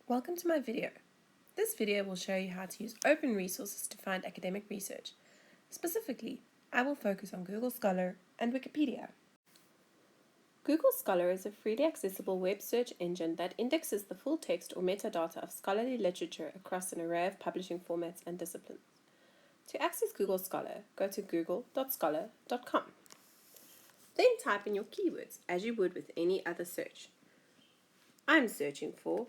Welcome to my video. This video will show you how to use open resources to find academic research. Specifically, I will focus on Google Scholar and Wikipedia. Google Scholar is a freely accessible web search engine that indexes the full text or metadata of scholarly literature across an array of publishing formats and disciplines. To access Google Scholar, go to google.scholar.com. Then type in your keywords as you would with any other search. I'm searching for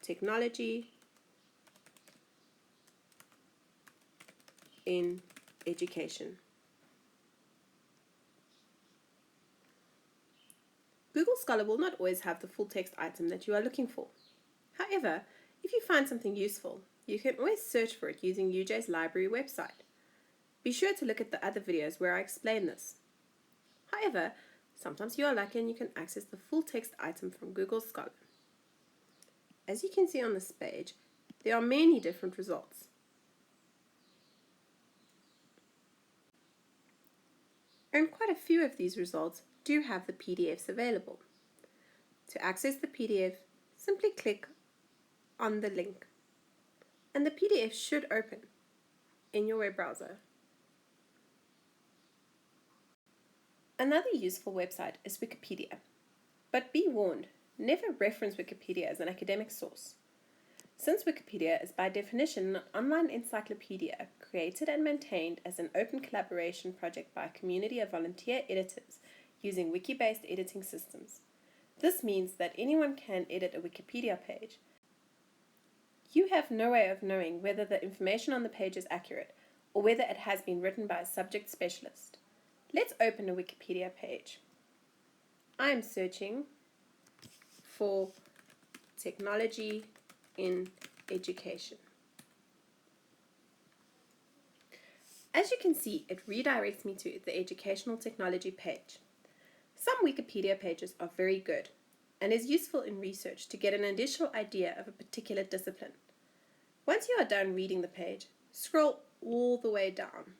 technology in education. Google Scholar will not always have the full text item that you are looking for. However, if you find something useful, you can always search for it using UJ's library website. Be sure to look at the other videos where I explain this. However, sometimes you are lucky and you can access the full text item from Google Scholar. As you can see on this page, there are many different results. And quite a few of these results do have the PDFs available. To access the PDF, simply click on the link, and the PDF should open in your web browser. Another useful website is Wikipedia, but be warned, never reference Wikipedia as an academic source. Since Wikipedia is by definition an online encyclopedia created and maintained as an open collaboration project by a community of volunteer editors using wiki-based editing systems. This means that anyone can edit a Wikipedia page. You have no way of knowing whether the information on the page is accurate or whether it has been written by a subject specialist. Let's open a Wikipedia page. I'm searching for technology in education. As you can see, it redirects me to the educational technology page. Some Wikipedia pages are very good and is useful in research to get an initial idea of a particular discipline. Once you are done reading the page, scroll all the way down.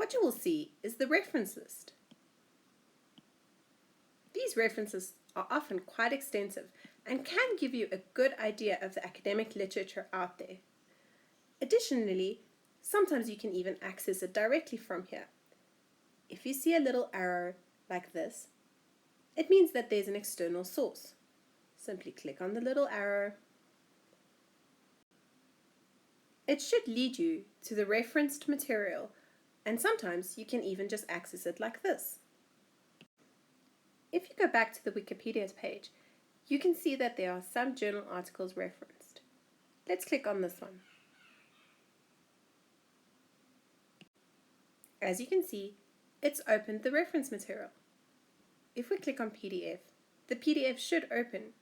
What you will see is the reference list. These references are often quite extensive and can give you a good idea of the academic literature out there. Additionally, sometimes you can even access it directly from here. If you see a little arrow like this, it means that there's an external source. Simply click on the little arrow. It should lead you to the referenced material, and sometimes you can even just access it like this. If you go back to the Wikipedia page, you can see that there are some journal articles referenced. Let's click on this one. As you can see, it's opened the reference material. If we click on PDF, the PDF should open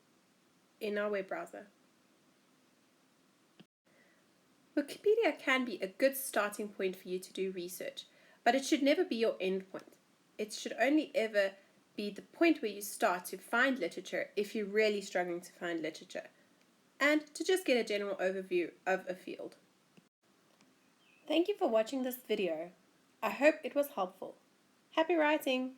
in our web browser. Wikipedia can be a good starting point for you to do research, but it should never be your end point. It should only ever be the point where you start to find literature if you're really struggling to find literature, and to just get a general overview of a field. Thank you for watching this video. I hope it was helpful. Happy writing!